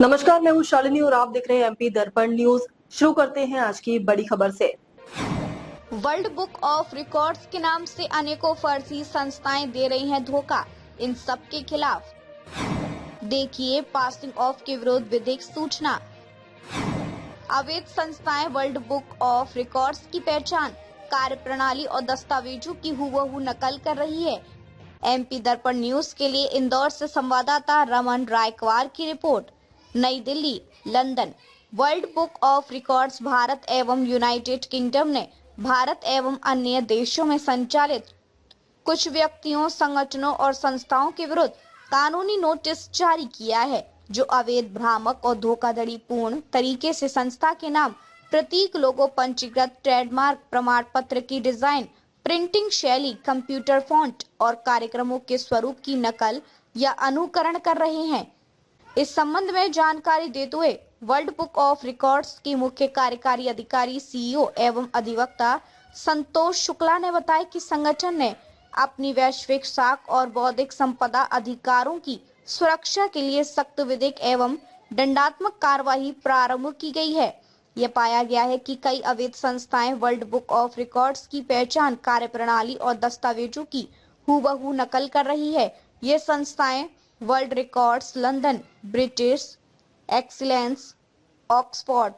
नमस्कार, मैं हूँ शालिनी और आप देख रहे हैं एमपी दर्पण न्यूज। शुरू करते हैं आज की बड़ी खबर से। वर्ल्ड बुक ऑफ रिकॉर्ड्स के नाम से अनेकों फर्जी संस्थाएं दे रही हैं धोखा। इन सब के खिलाफ देखिए पासिंग ऑफ के विरोध विधिक सूचना। अवैध संस्थाएं वर्ल्ड बुक ऑफ रिकॉर्ड्स की पहचान, कार्यप्रणाली और दस्तावेजों की हूबहू नकल कर रही है। एमपी दर्पण न्यूज के लिए इंदौर से संवाददाता रमन रायकवार की रिपोर्ट। नई Delhi, London. World book of records Bharat एवं यूनाइटेड किंगडम ने भारत एवं अन्य देशों में संचालित कुछ व्यक्तियों, संगठनों और संस्थाओं के विरुद्ध कानूनी नोटिस जारी किया है, जो अवैध, भ्रामक और धोखाधड़ीपूर्ण तरीके से संस्था के नाम, प्रतीक, लोगो, पंजीकृत ट्रेडमार्क, प्रमाण पत्र की डिजाइन, प्रिंटिंग शैली, कंप्यूटर फॉन्ट और कार्यक्रमों के स्वरूप की नकल या अनुकरण कर रहे हैं। इस संबंध में जानकारी देते हुए वर्ल्ड बुक ऑफ रिकॉर्ड्स की मुख्य कार्यकारी अधिकारी, सीईओ एवं अधिवक्ता संतोष शुक्ला ने बताया कि संगठन ने अपनी वैश्विक साख और बौद्धिक संपदा अधिकारों की सुरक्षा के लिए सख्त विधिक एवं दंडात्मक कार्रवाई प्रारंभ की गई है। यह पाया गया है कि कई अवैध संस्थाएं वर्ल्ड बुक ऑफ रिकॉर्ड्स की पहचान, कार्यप्रणाली और दस्तावेजों की हूबहू नकल कर रही है। ये संस्थाएं world records, London, British excellence, Oxford,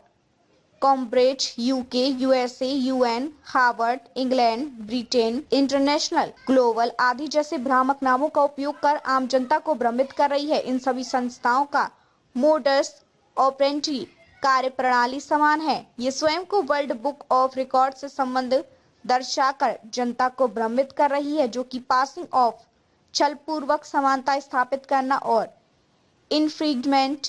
Cambridge, UK, USA, UN, Harvard, England, Britain, international, global आदि जैसे भ्रामक नामों का उपयोग कर आम जनता को भ्रमित कर रही है। इन सभी संस्थाओं का मोडस ऑपरेंडी, कार्यप्रणाली समान है। ये स्वयं को वर्ल्ड बुक ऑफ रिकॉर्ड से संबंध दर्शाकर जनता को भ्रमित कर रही है, जो कि पासिंग ऑफ, छलपूर्वक समानता स्थापित करना और इन्फ्रिंजमेंट,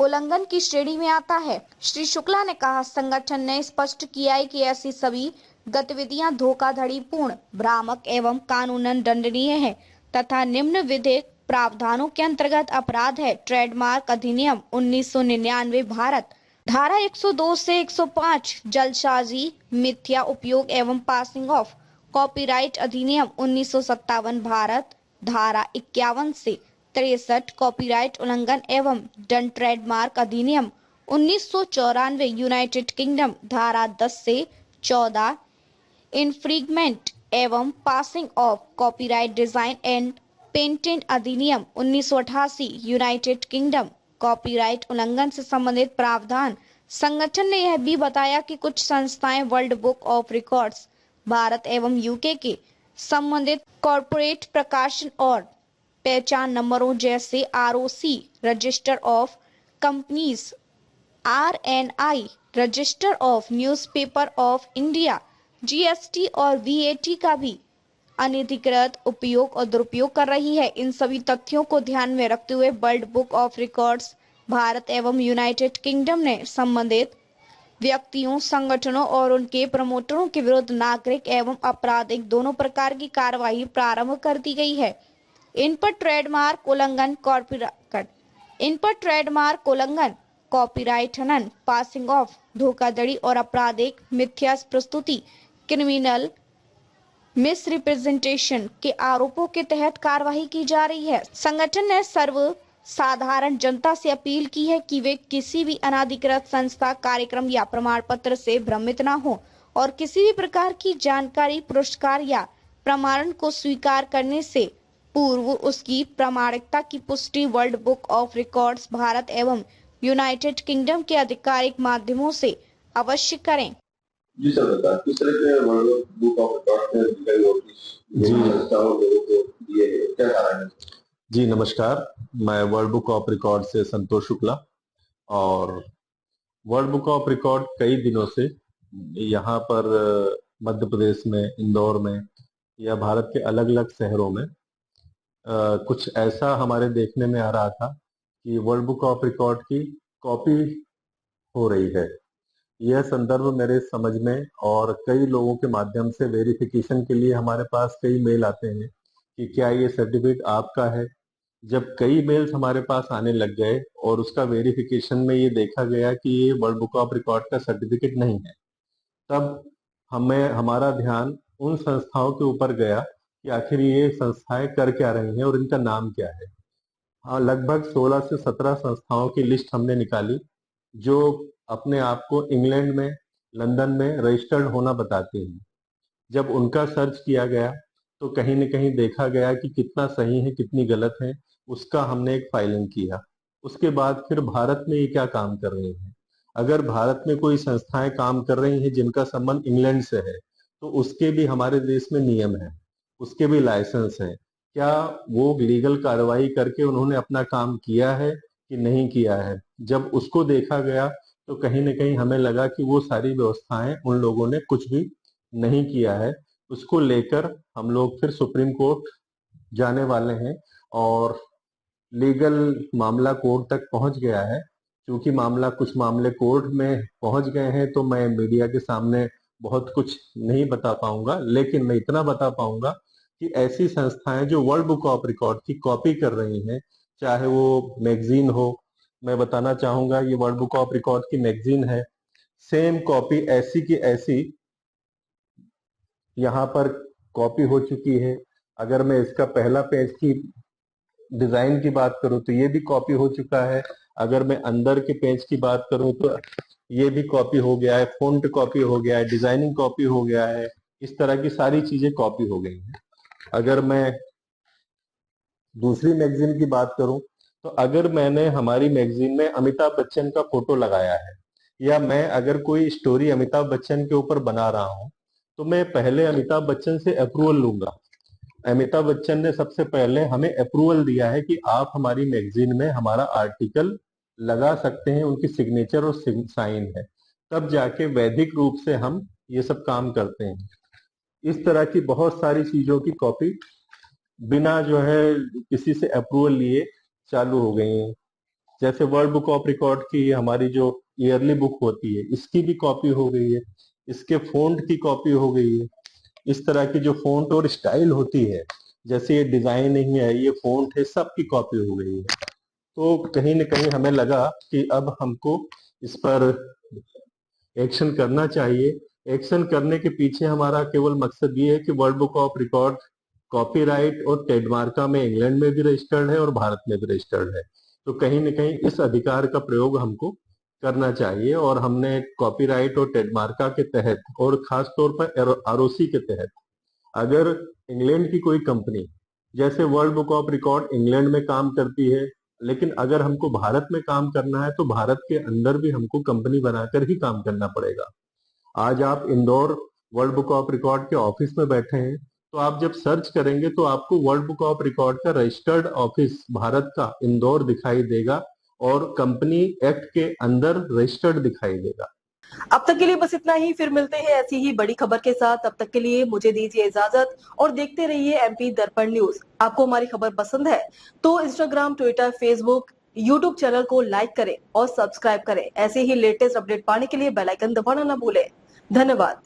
उल्लंघन की श्रेणी में आता है। श्री शुक्ला ने कहा, संगठन ने स्पष्ट किया है कि ऐसी सभी गतिविधियां धोखाधड़ीपूर्ण, भ्रामक एवं कानूनन दंडनीय है तथा निम्न विधिक प्रावधानों के अंतर्गत अपराध है। ट्रेडमार्क अधिनियम 1999 भारत, धारा 102 से 105 जलसाजी, मिथ्या उपयोग एवं पासिंग ऑफ, कॉपीराइट अधिनियम 1957 भारत, धारा 51 से 63 कॉपीराइट उल्लंघन एवं दंड, ट्रेडमार्क अधिनियम 1994 यूनाइटेड किंगडम, धारा 10 से 14 इन्फ्रिंजमेंट एवं passing of, copyright design and patent अधिनियम 1988 यूनाइटेड किंगडम, कॉपीराइट उल्लंघन से संबंधित प्रावधान। संगठन ने यह भी बताया कि कुछ संस्थाएं world book of records Bharat एवं यूके के संबंधित कॉर्पोरेट प्रकाशन और पहचान नंबरों जैसे ROC, register of companies, RNI, register of newspaper of India, GST और वीएटी का भी अनधिकृत उपयोग और दुरुपयोग कर रही है। इन सभी तथ्यों को ध्यान में रखते हुए world book of records Bharat एवं यूनाइटेड किंगडम ने संबंधित व्यक्तियों, संगठनों और उनके प्रमोटरों के विरुद्ध नागरिक एवं आपराधिक दोनों प्रकार की कार्रवाई प्रारंभ कर दी गई है। इन पर ट्रेडमार्क उल्लंघन, कॉपीराइट हनन, पासिंग ऑफ, धोखाधड़ी और आपराधिक मिथ्या प्रस्तुति, क्रिमिनल मिसरिप्रेजेंटेशन के आरोपों के तहत कार्रवाई की जा रही है। संगठन ने सर्वसाधारण जनता से अपील की है कि वे किसी भी अनाधिकृत संस्था, कार्यक्रम या प्रमाण पत्र से भ्रमित न हो और किसी भी प्रकार की जानकारी, पुरस्कार या प्रमाणन को स्वीकार करने से पूर्व उसकी प्रामाणिकता की पुष्टि world book of records Bharat एवं यूनाइटेड किंगडम के आधिकारिक माध्यमों से अवश्य करें। जी सर, बता किस तरह के वर्ल्ड बुक ऑफ रिकॉर्ड में अधिकारी नोटिस जी संस्थाओं लोगों को दिए हैं, क्या कारण है? जी नमस्कार, मैं वर्ल्ड बुक ऑफ रिकॉर्ड से संतोष शुक्ला। और वर्ल्ड बुक ऑफ रिकॉर्ड कई दिनों से यहाँ पर मध्य प्रदेश में, इंदौर में या भारत के अलग अलग शहरों में कुछ ऐसा हमारे देखने में आ रहा था कि वर्ल्ड बुक ऑफ रिकॉर्ड की कॉपी हो रही है। यह संदर्भ मेरे समझ में और कई लोगों के माध्यम से वेरिफिकेशन के लिए हमारे पास कई मेल आते हैं कि क्या ये सर्टिफिकेट आपका है। जब कई मेल्स हमारे पास आने लग गए और उसका वेरिफिकेशन में ये देखा गया कि ये वर्ल्ड बुक ऑफ रिकॉर्ड का सर्टिफिकेट नहीं है, तब हमारा ध्यान उन संस्थाओं के ऊपर गया कि आखिर ये संस्थाएं कर क्या रही हैं और इनका नाम क्या है। हाँ, लगभग 16 से 17 संस्थाओं की लिस्ट हमने निकाली जो अपने आप को इंग्लैंड में, लंदन में रजिस्टर्ड होना बताते हैं। जब उनका सर्च किया गया तो कहीं न कहीं देखा गया कि कितना सही है, कितनी गलत है, उसका हमने एक फाइलिंग किया। उसके बाद फिर भारत में ये क्या काम कर रही हैं। अगर भारत में कोई संस्थाएं काम कर रही हैं जिनका संबंध इंग्लैंड से है, तो उसके भी हमारे देश में नियम है, उसके भी लाइसेंस है। क्या वो लीगल कार्रवाई करके उन्होंने अपना काम किया है कि नहीं किया है? जब उसको देखा गया तो कहीं न कहीं हमें लगा कि वो सारी व्यवस्थाएं उन लोगों ने कुछ भी नहीं किया है। उसको लेकर हम लोग फिर सुप्रीम कोर्ट जाने वाले हैं और लीगल मामला कोर्ट तक पहुंच गया है। क्योंकि कुछ मामले कोर्ट में पहुंच गए हैं तो मैं मीडिया के सामने बहुत कुछ नहीं बता पाऊंगा, लेकिन मैं इतना बता पाऊंगा कि ऐसी संस्थाएं जो वर्ल्ड बुक ऑफ रिकॉर्ड की कॉपी कर रही हैं, चाहे वो मैगजीन हो, मैं बताना चाहूंगा ये वर्ल्ड बुक ऑफ रिकॉर्ड की मैगजीन है, सेम कॉपी ऐसी की ऐसी यहाँ पर कॉपी हो चुकी है। अगर मैं इसका पहला पेज की डिजाइन की बात करूं तो ये भी कॉपी हो चुका है। अगर मैं अंदर के पेज की बात करूं तो ये भी कॉपी हो गया है, फॉन्ट कॉपी हो गया है, डिजाइनिंग कॉपी हो गया है, इस तरह की सारी चीजें कॉपी हो गई हैं। अगर मैं दूसरी मैगजीन की बात करूं तो अगर मैंने हमारी मैगजीन में अमिताभ बच्चन का फोटो लगाया है या मैं अगर कोई स्टोरी अमिताभ बच्चन के ऊपर बना रहा हूं तो मैं पहले अमिताभ बच्चन से अप्रूवल लूंगा। अमिताभ बच्चन ने सबसे पहले हमें अप्रूवल दिया है कि आप हमारी मैगजीन में हमारा आर्टिकल लगा सकते हैं, उनकी सिग्नेचर और साइन है, तब जाके वैधिक रूप से हम ये सब काम करते हैं। इस तरह की बहुत सारी चीजों की कॉपी बिना जो है किसी से अप्रूवल लिए चालू हो गई हैं। जैसे वर्ल्ड बुक ऑफ रिकॉर्ड की हमारी जो ईयरली बुक होती है, इसकी भी कॉपी हो गई है, इसके फॉन्ट की कॉपी हो गई है। इस तरह की जो फॉन्ट और स्टाइल होती है, जैसे ये डिजाइनिंग है, ये फॉन्ट है, सब की कॉपी हो गई है। तो कहीं न कहीं हमें लगा कि अब हमको इस पर एक्शन करना चाहिए। एक्शन करने के पीछे हमारा केवल मकसद ये है कि world book of record copyright और ट्रेडमार्का में इंग्लैंड में भी रजिस्टर्ड है और भारत में भी रजिस्टर्ड है। तो कहीं न कहीं इस अधिकार का प्रयोग हमको करना चाहिए और हमने कॉपीराइट और ट्रेडमार्का के तहत और खास तौर पर आरओसी के तहत अगर इंग्लैंड की कोई कंपनी, जैसे world book of record England में काम करती है, लेकिन अगर हमको भारत में काम करना है तो भारत के अंदर भी हमको कंपनी बनाकर ही काम करना पड़ेगा। आज आप Indore world book of record के ऑफिस में बैठे हैं, तो आप जब सर्च करेंगे तो आपको वर्ल्ड बुक ऑफ रिकॉर्ड का रजिस्टर्ड ऑफिस भारत का इंदौर दिखाई देगा और कंपनी एक्ट के अंदर रजिस्टर्ड दिखाई देगा। अब तक के लिए बस इतना ही, फिर मिलते हैं ऐसी ही बड़ी खबर के साथ। तब तक के लिए मुझे दीजिए इजाजत और देखते रहिए एमपी दर्पण न्यूज। आपको हमारी खबर पसंद है तो Instagram, Twitter, Facebook, YouTube channel को लाइक करें और सब्सक्राइब करें। ऐसे ही लेटेस्ट अपडेट पाने के लिए बेल आइकन दबाना न भूलें। धन्यवाद।